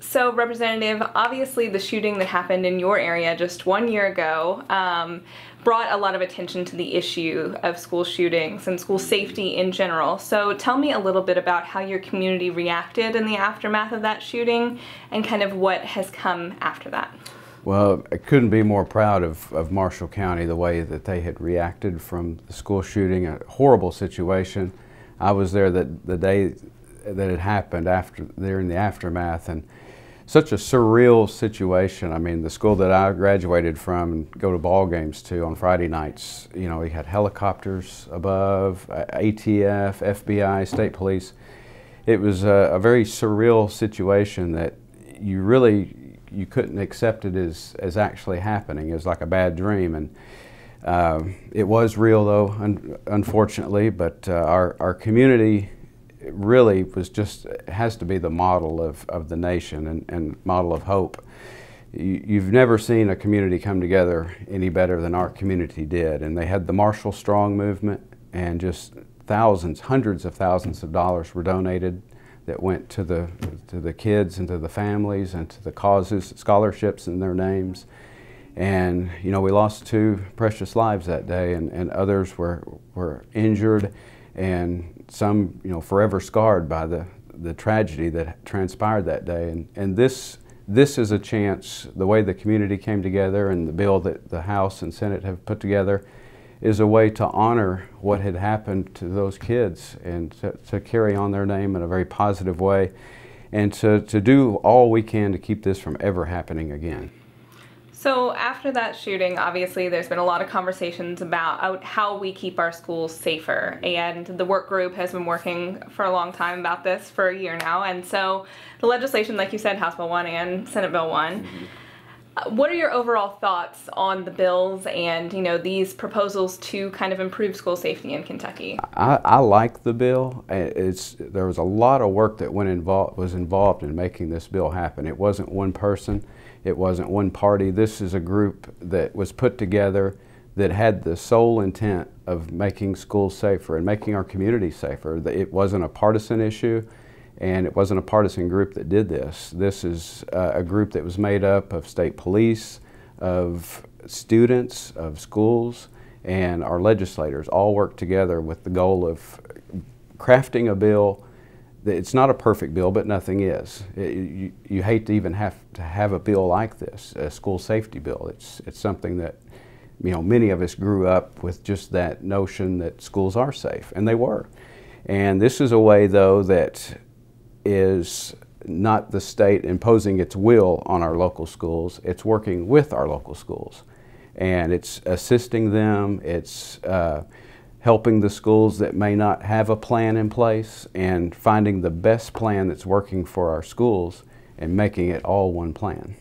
So, Representative, obviously the shooting that happened in your area just 1 year ago brought a lot of attention to the issue of school shootings and school safety in general. So tell me a little bit about how your community reacted in the aftermath of that shooting and kind of what has come after that. Well, I couldn't be more proud of Marshall County, the way that they had reacted from the school shooting, a horrible situation. I was there the day that it happened, during the aftermath, and such a surreal situation. I mean, the school that I graduated from and go to ball games to on Friday nights, you know, we had helicopters above, ATF, FBI, state police. It was a very surreal situation that you couldn't accept it as actually happening. It was like a bad dream, and it was real though, unfortunately, but our community really has to be the model of the nation and model of hope. You've never seen a community come together any better than our community did, and they had the Marshall Strong movement, and just thousands, hundreds of thousands of dollars were donated that went to the kids and to the families and to the causes, scholarships in their names. And you know, we lost 2 precious lives that day, and others were injured, and some, you know, forever scarred by the tragedy that transpired that day. And this is a chance. The way the community came together and the bill that the House and Senate have put together is a way to honor what had happened to those kids and to carry on their name in a very positive way, and to do all we can to keep this from ever happening again. So after that shooting, obviously there's been a lot of conversations about how we keep our schools safer, and the work group has been working for a long time about this, for a year now. And so the legislation, like you said, House Bill 1 and Senate Bill 1, what are your overall thoughts on the bills and, you know, these proposals to kind of improve school safety in Kentucky? I like the bill. There was a lot of work that was involved in making this bill happen. It wasn't one person. It wasn't one party. This is a group that was put together that had the sole intent of making schools safer and making our community safer. It wasn't a partisan issue, and it wasn't a partisan group that did this. This is a group that was made up of state police, of students, of schools, and our legislators all worked together with the goal of crafting a bill. It's not a perfect bill, but nothing is. You hate to even have to have a bill like this, a school safety bill. It's something that, you know, many of us grew up with, just that notion that schools are safe, and they were. And this is a way, though, that is not the state imposing its will on our local schools. It's working with our local schools, and it's assisting them. It's helping the schools that may not have a plan in place, and finding the best plan that's working for our schools and making it all one plan.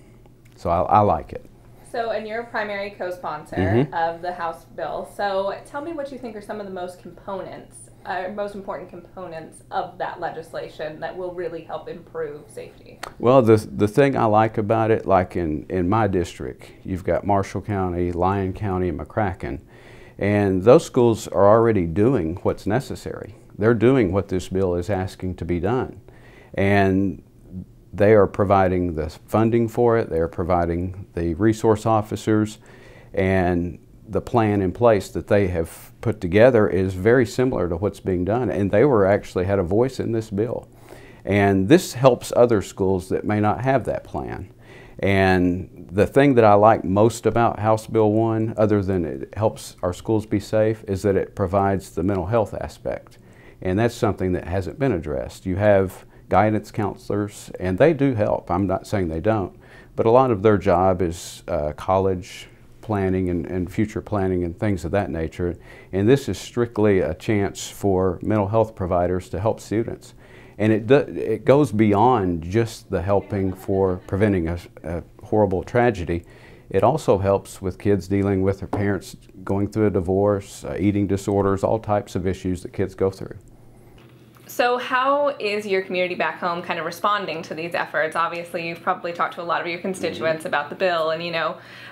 So I like it. So, and you're a primary co-sponsor of the House bill. So tell me what you think are some of the most important components of that legislation that will really help improve safety. Well, the thing I like about it, like in my district, you've got Marshall County, Lyon County, and McCracken. And those schools are already doing what's necessary. They're doing what this bill is asking to be done. And they are providing the funding for it, they're providing the resource officers, and the plan in place that they have put together is very similar to what's being done. And they actually had a voice in this bill. And this helps other schools that may not have that plan. And the thing that I like most about House Bill 1, other than it helps our schools be safe, is that it provides the mental health aspect. And that's something that hasn't been addressed. You have guidance counselors, and they do help. I'm not saying they don't, but a lot of their job is college planning and future planning and things of that nature. And this is strictly a chance for mental health providers to help students. And it goes beyond just the helping for preventing a horrible tragedy. It also helps with kids dealing with their parents going through a divorce, eating disorders, all types of issues that kids go through. So how is your community back home kind of responding to these efforts? Obviously, you've probably talked to a lot of your constituents about the bill and,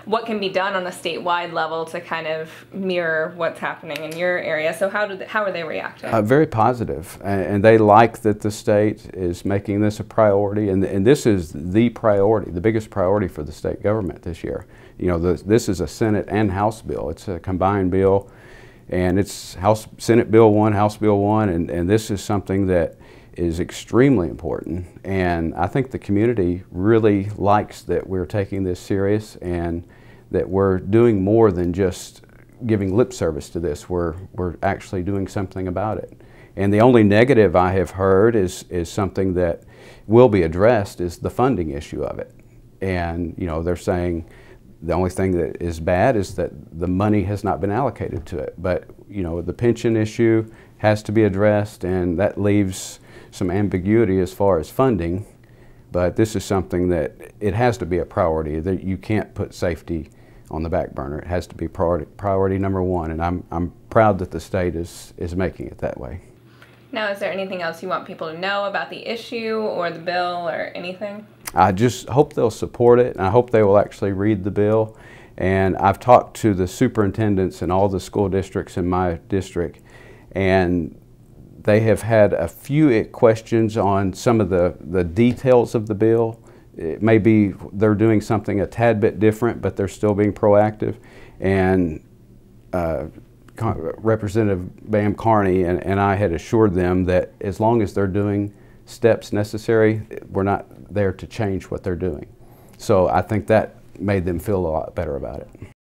what can be done on a statewide level to kind of mirror what's happening in your area. So how are they reacting? Very positive, and they like that the state is making this a priority, and this is the priority, the biggest priority for the state government this year. This is a Senate and House bill. It's a combined bill, and it's Senate Bill 1, House Bill 1, and this is something that is extremely important. And I think the community really likes that we're taking this serious and that we're doing more than just giving lip service to this. We're actually doing something about it. And the only negative I have heard is something that will be addressed is the funding issue of it. And they're saying the only thing that is bad is that the money has not been allocated to it. But the pension issue has to be addressed, and that leaves some ambiguity as far as funding. But this is something that it has to be a priority. That you can't put safety on the back burner. It has to be priority number one, and I'm proud that the state is making it that way. Now, is there anything else you want people to know about the issue or the bill or anything? I just hope they'll support it, and I hope they will actually read the bill. And I've talked to the superintendents in all the school districts in my district, and they have had a few questions on some of the details of the bill. It may be they're doing something a tad bit different, but they're still being proactive. And Representative Bam Carney and I had assured them that as long as they're doing steps necessary, we're not there to change what they're doing. So I think that made them feel a lot better about it.